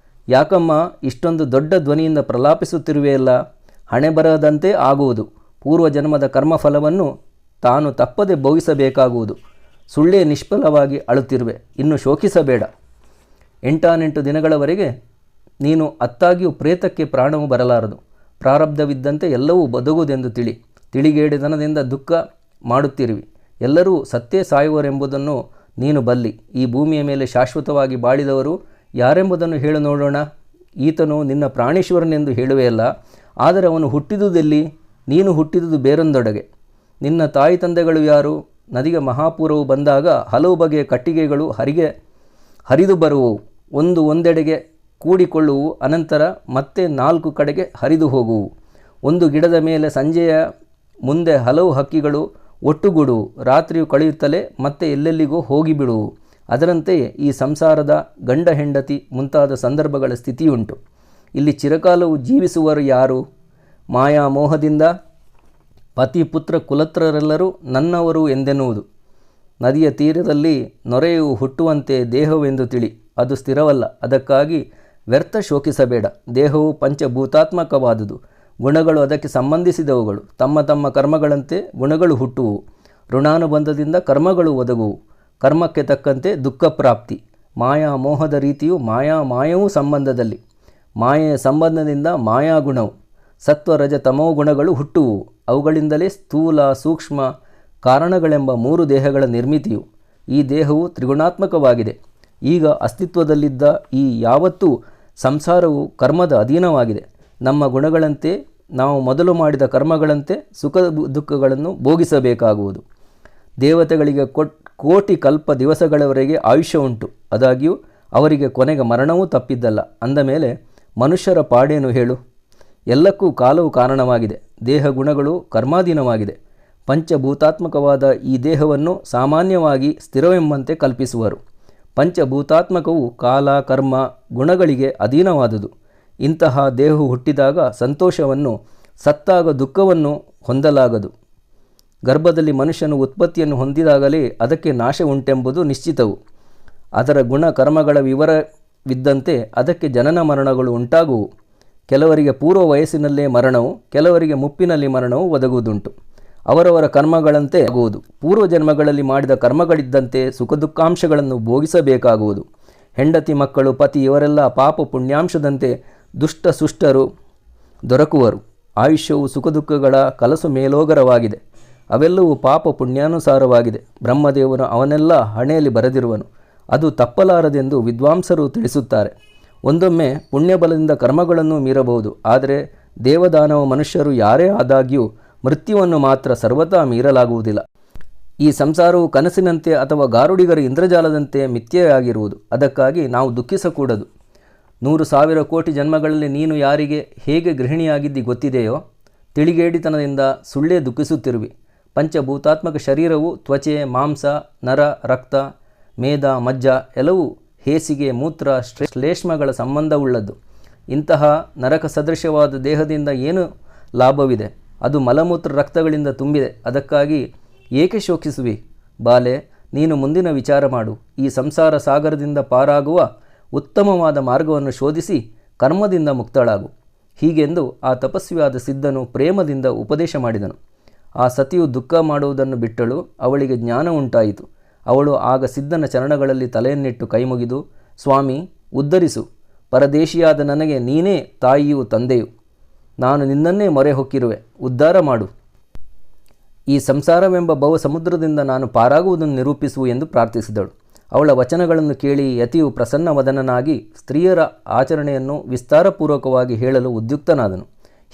ಯಾಕಮ್ಮ ಇಷ್ಟೊಂದು ದೊಡ್ಡ ಧ್ವನಿಯಿಂದ ಪ್ರಲಾಪಿಸುತ್ತಿರುವೆಯಲ್ಲ? ಹಣೆ ಬರದಂತೆ ಆಗುವುದು. ಪೂರ್ವಜನ್ಮದ ಕರ್ಮಫಲವನ್ನು ತಾನು ತಪ್ಪದೆ ಭೋಗಿಸಬೇಕಾಗುವುದು. ಸುಳ್ಳೇ ನಿಷ್ಫಲವಾಗಿ ಅಳುತ್ತಿರುವೆ. ಇನ್ನು ಶೋಕಿಸಬೇಡ. 8 ದಿನಗಳವರೆಗೆ ನೀನು ಅತ್ತಾಗಿಯೂ ಪ್ರೇತಕ್ಕೆ ಪ್ರಾಣವು ಬರಲಾರದು. ಪ್ರಾರಬ್ಧವಿದ್ದಂತೆ ಎಲ್ಲವೂ ಬದುಗುವುದೆಂದು ತಿಳಿಗೇಡಿದನದಿಂದ ದುಃಖ ಮಾಡುತ್ತಿರುವಿ. ಎಲ್ಲರೂ ಸತ್ತೇ ಸಾಯುವರೆಂಬುದನ್ನು ನೀನು ಬಲ್ಲಿ. ಈ ಭೂಮಿಯ ಮೇಲೆ ಶಾಶ್ವತವಾಗಿ ಬಾಳಿದವರು ಯಾರೆಂಬುದನ್ನು ಹೇಳು ನೋಡೋಣ. ಈತನು ನಿನ್ನ ಪ್ರಾಣೇಶ್ವರನೆಂದು ಹೇಳುವೆಯಲ್ಲ, ಆದರೆ ಅವನು ಹುಟ್ಟಿದುದೆಲ್ಲಿ? ನೀನು ಹುಟ್ಟಿದುದು ಬೇರೊಂದೊಡೆಗೆ. ನಿನ್ನ ತಾಯಿ ತಂದೆಗಳು ಯಾರು? ನದಿಗೆ ಮಹಾಪೂರವು ಬಂದಾಗ ಹಲವು ಬಗೆಯ ಕಟ್ಟಿಗೆಗಳು ಹರಿದು ಬರುವವು. ಒಂದೆಡೆಗೆ ಕೂಡಿಕೊಳ್ಳುವು, ಅನಂತರ ಮತ್ತೆ 4 ಕಡೆಗೆ ಹರಿದು ಹೋಗುವು. ಒಂದು ಗಿಡದ ಮೇಲೆ ಸಂಜೆಯ ಮುಂದೆ ಹಲವು ಹಕ್ಕಿಗಳು ಒಟ್ಟುಗೂಡುವು. ರಾತ್ರಿಯು ಕಳೆಯುತ್ತಲೇ ಮತ್ತೆ ಎಲ್ಲೆಲ್ಲಿಗೋ ಹೋಗಿಬಿಡುವು. ಅದರಂತೆಯೇ ಈ ಸಂಸಾರದ ಗಂಡ ಹೆಂಡತಿ ಮುಂತಾದ ಸಂದರ್ಭಗಳ ಸ್ಥಿತಿಯುಂಟು. ಇಲ್ಲಿ ಚಿರಕಾಲವು ಜೀವಿಸುವರು ಯಾರು? ಮಾಯಾ ಮೋಹದಿಂದ ಪತಿ ಪುತ್ರ ಕುಲತ್ರರೆಲ್ಲರೂ ನನ್ನವರು ಎಂದೆನ್ನುವುದು. ನದಿಯ ತೀರದಲ್ಲಿ ನೊರೆಯು ಹುಟ್ಟುವಂತೆ ದೇಹವೆಂದು ತಿಳಿ. ಅದು ಸ್ಥಿರವಲ್ಲ. ಅದಕ್ಕಾಗಿ ವ್ಯರ್ಥ ಶೋಕಿಸಬೇಡ. ದೇಹವು ಪಂಚಭೂತಾತ್ಮಕವಾದುದು. ಗುಣಗಳು ಅದಕ್ಕೆ ಸಂಬಂಧಿಸಿದವುಗಳು. ತಮ್ಮ ತಮ್ಮ ಕರ್ಮಗಳಂತೆ ಗುಣಗಳು ಹುಟ್ಟುವು. ಋಣಾನುಬಂಧದಿಂದ ಕರ್ಮಗಳು ಒದಗುವು. ಕರ್ಮಕ್ಕೆ ತಕ್ಕಂತೆ ದುಃಖ ಪ್ರಾಪ್ತಿ. ಮಾಯಾ ಮೋಹದ ರೀತಿಯು ಮಾಯವೂ ಸಂಬಂಧದಲ್ಲಿ. ಮಾಯೆಯ ಸಂಬಂಧದಿಂದ ಮಾಯಾಗುಣವು. ಸತ್ವ ರಜ ತಮೋ ಗುಣಗಳು ಹುಟ್ಟುವು. ಅವುಗಳಿಂದಲೇ ಸ್ಥೂಲ ಸೂಕ್ಷ್ಮ ಕಾರಣಗಳೆಂಬ 3 ದೇಹಗಳ ನಿರ್ಮಿತಿಯು. ಈ ದೇಹವು ತ್ರಿಗುಣಾತ್ಮಕವಾಗಿದೆ. ಈಗ ಅಸ್ತಿತ್ವದಲ್ಲಿದ್ದ ಈ ಯಾವತ್ತೂ ಸಂಸಾರವು ಕರ್ಮದ ಅಧೀನವಾಗಿದೆ. ನಮ್ಮ ಗುಣಗಳಂತೆ, ನಾವು ಮೊದಲು ಮಾಡಿದ ಕರ್ಮಗಳಂತೆ ಸುಖ ದುಃಖಗಳನ್ನು ಭೋಗಿಸಬೇಕಾಗುವುದು. ದೇವತೆಗಳಿಗೆ ಕೋಟಿ ಕಲ್ಪ ದಿವಸಗಳವರೆಗೆ ಆಯುಷ್ಯ ಉಂಟು. ಆದಾಗ್ಯೂ ಅವರಿಗೆ ಕೊನೆಗೆ ಮರಣವೂ ತಪ್ಪಿದ್ದಲ್ಲ. ಅಂದ ಮೇಲೆ ಮನುಷ್ಯರ ಪಾಡೇನು ಹೇಳು? ಎಲ್ಲಕ್ಕೂ ಕಾಲವು ಕಾರಣವಾಗಿದೆ. ದೇಹ ಗುಣಗಳು ಕರ್ಮಾಧೀನವಾಗಿದೆ. ಪಂಚಭೂತಾತ್ಮಕವಾದ ಈ ದೇಹವನ್ನು ಸಾಮಾನ್ಯವಾಗಿ ಸ್ಥಿರವೆಂಬಂತೆ ಕಲ್ಪಿಸುವರು. ಪಂಚಭೂತಾತ್ಮಕವು ಕಾಲ ಕರ್ಮ ಗುಣಗಳಿಗೆ ಅಧೀನವಾದುದು. ಇಂತಹ ದೇಹವು ಹುಟ್ಟಿದಾಗ ಸಂತೋಷವನ್ನು, ಸತ್ತಾಗ ದುಃಖವನ್ನು ಹೊಂದಲಾಗದು. ಗರ್ಭದಲ್ಲಿ ಮನುಷ್ಯನು ಉತ್ಪತ್ತಿಯನ್ನು ಹೊಂದಿದಾಗಲೇ ಅದಕ್ಕೆ ನಾಶ ಉಂಟೆಂಬುದು ನಿಶ್ಚಿತವು. ಅದರ ಗುಣ ಕರ್ಮಗಳ ವಿವರವಿದ್ದಂತೆ ಅದಕ್ಕೆ ಜನನ ಮರಣಗಳು ಉಂಟಾಗುವು. ಕೆಲವರಿಗೆ ಪೂರ್ವ ವಯಸ್ಸಿನಲ್ಲೇ ಮರಣವು, ಕೆಲವರಿಗೆ ಮುಪ್ಪಿನಲ್ಲಿ ಮರಣವು ಒದಗುವುದುಂಟು. ಅವರವರ ಕರ್ಮಗಳಂತೆ ಆಗುವುದು. ಪೂರ್ವ ಜನ್ಮಗಳಲ್ಲಿ ಮಾಡಿದ ಕರ್ಮಗಳಿದ್ದಂತೆ ಸುಖ ದುಃಖಾಂಶಗಳನ್ನು ಭೋಗಿಸಬೇಕಾಗುವುದು. ಹೆಂಡತಿ ಮಕ್ಕಳು ಪತಿ ಇವರೆಲ್ಲ ಪಾಪ ಪುಣ್ಯಾಂಶದಂತೆ ದುಷ್ಟ ಸುಷ್ಟರು ದೊರಕುವರು. ಆಯುಷ್ಯವು ಸುಖ ದುಃಖಗಳ ಕಲಸು ಮೇಲೋಗರವಾಗಿದೆ. ಅವೆಲ್ಲವೂ ಪಾಪ ಪುಣ್ಯಾನುಸಾರವಾಗಿದೆ. ಬ್ರಹ್ಮದೇವನು ಅವನೆಲ್ಲ ಹಣೆಯಲ್ಲಿ ಬರೆದಿರುವನು. ಅದು ತಪ್ಪಲಾರದೆಂದು ವಿದ್ವಾಂಸರು ತಿಳಿಸುತ್ತಾರೆ. ಒಂದೊಮ್ಮೆ ಪುಣ್ಯಬಲದಿಂದ ಕರ್ಮಗಳನ್ನು ಮೀರಬಹುದು, ಆದರೆ ದೇವದಾನವ ಮನುಷ್ಯರು ಯಾರೇ ಆದಾಗ್ಯೂ ಮೃತ್ಯುವನ್ನು ಮಾತ್ರ ಸರ್ವತಾ ಮೀರಲಾಗುವುದಿಲ್ಲ. ಈ ಸಂಸಾರವು ಕನಸಿನಂತೆ ಅಥವಾ ಗಾರುಡಿಗರ ಇಂದ್ರಜಾಲದಂತೆ ಮಿಥ್ಯೆಯಾಗಿರುವುದು. ಅದಕ್ಕಾಗಿ ನಾವು ದುಃಖಿಸಕೂಡದು. 100,000 ಕೋಟಿ ಜನ್ಮಗಳಲ್ಲಿ ನೀನು ಯಾರಿಗೆ ಹೇಗೆ ಗೃಹಿಣಿಯಾಗಿದ್ದಿ ಗೊತ್ತಿದೆಯೋ? ತಿಳಿಗೇಡಿತನದಿಂದ ಸುಳ್ಳೇ ದುಃಖಿಸುತ್ತಿರುವಿ. ಪಂಚಭೂತಾತ್ಮಕ ಶರೀರವು ತ್ವಚೆ, ಮಾಂಸ, ನರ, ರಕ್ತ, ಮೇದ, ಮಜ್ಜ ಎಲ್ಲವೂ ಹೇಸಿಗೆ, ಮೂತ್ರ, ಶ್ಲೇಷ್ಮಗಳ ಸಂಬಂಧವುಳ್ಳದ್ದು. ಇಂತಹ ನರಕ ಸದೃಶವಾದ ದೇಹದಿಂದ ಏನು ಲಾಭವಿದೆ? ಅದು ಮಲಮೂತ್ರ ರಕ್ತಗಳಿಂದ ತುಂಬಿದೆ. ಅದಕ್ಕಾಗಿ ಏಕೆ ಶೋಕಿಸುವಿ? ಬಾಲೆ, ನೀನು ಮುಂದಿನ ವಿಚಾರ ಮಾಡು. ಈ ಸಂಸಾರ ಸಾಗರದಿಂದ ಪಾರಾಗುವ ಉತ್ತಮವಾದ ಮಾರ್ಗವನ್ನು ಶೋಧಿಸಿ ಕರ್ಮದಿಂದ ಮುಕ್ತಳಾಗು. ಹೀಗೆಂದು ಆ ತಪಸ್ವಿಯಾದ ಸಿದ್ಧನು ಪ್ರೇಮದಿಂದ ಉಪದೇಶ ಮಾಡಿದನು. ಆ ಸತಿಯು ದುಃಖ ಮಾಡುವುದನ್ನು ಬಿಟ್ಟಳು. ಅವಳಿಗೆ ಜ್ಞಾನ ಉಂಟಾಯಿತು. ಅವಳು ಆಗ ಸಿದ್ಧನ ಚರಣಗಳಲ್ಲಿ ತಲೆಯನ್ನಿಟ್ಟು ಕೈಮುಗಿದು, ಸ್ವಾಮಿ, ಉದ್ಧರಿಸು. ಪರದೇಶಿಯಾದ ನನಗೆ ನೀನೇ ತಾಯಿಯೂ ತಂದೆಯು. ನಾನು ನಿನ್ನನ್ನೇ ಮೊರೆ ಹೊಕ್ಕಿರುವೆ, ಉದ್ಧಾರ ಮಾಡು. ಈ ಸಂಸಾರವೆಂಬ ಬಹು ಸಮುದ್ರದಿಂದ ನಾನು ಪಾರಾಗುವುದನ್ನು ನಿರೂಪಿಸು ಎಂದು ಪ್ರಾರ್ಥಿಸಿದಳು. ಅವಳ ವಚನಗಳನ್ನು ಕೇಳಿ ಯತಿಯು ಪ್ರಸನ್ನವದನನಾಗಿ ಸ್ತ್ರೀಯರ ಆಚರಣೆಯನ್ನು ವಿಸ್ತಾರಪೂರ್ವಕವಾಗಿ ಹೇಳಲು ಉದ್ಯುಕ್ತನಾದನು.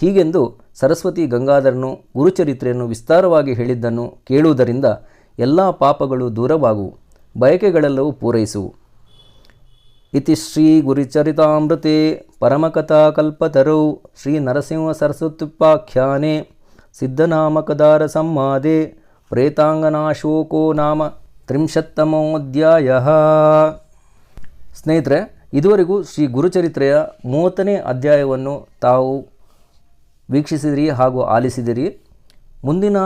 ಹೀಗೆಂದು ಸರಸ್ವತಿ ಗಂಗಾಧರನು ಗುರುಚರಿತ್ರೆಯನ್ನು ವಿಸ್ತಾರವಾಗಿ ಹೇಳಿದ್ದನ್ನು ಕೇಳುವುದರಿಂದ ಎಲ್ಲ ಪಾಪಗಳು ದೂರವಾಗುವು, ಬಯಕೆಗಳೆಲ್ಲವೂ ಪೂರೈಸುವು. ಇತಿ ಶ್ರೀ ಗುರುಚರಿತಾಮೃತೆ ಪರಮಕಥಾಕಲ್ಪತರೌ ಶ್ರೀ ನರಸಿಂಹ ಸರಸ್ವತ್ಯುಪಾಖ್ಯಾನೆ ಸಿದ್ಧನಾಮಕದಾರ ಸಂವಾದೆ ಪ್ರೇತಾಂಗನಾಶೋಕೋ ನಾಮ 30 ಸ್ನೇಹಿತರೆ, ಇದುವರೆಗೂ ಶ್ರೀ ಗುರುಚರಿತ್ರೆಯ 30ನೇ ಅಧ್ಯಾಯವನ್ನು ತಾವು ವೀಕ್ಷಿಸಿದಿರಿ ಹಾಗೂ ಆಲಿಸಿದಿರಿ. ಮುಂದಿನ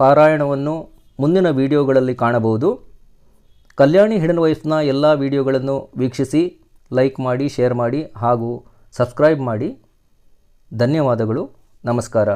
ಪಾರಾಯಣವನ್ನು ಮುಂದಿನ ವಿಡಿಯೋಗಳಲ್ಲಿ ಕಾಣಬಹುದು. ಕಲ್ಯಾಣಿ ಹಿಡನ್ ವೈಫ್ನ ಎಲ್ಲ ವಿಡಿಯೋಗಳನ್ನು ವೀಕ್ಷಿಸಿ, ಲೈಕ್ ಮಾಡಿ, ಶೇರ್ ಮಾಡಿ ಹಾಗೂ ಸಬ್ಸ್ಕ್ರೈಬ್ ಮಾಡಿ. ಧನ್ಯವಾದಗಳು. ನಮಸ್ಕಾರ.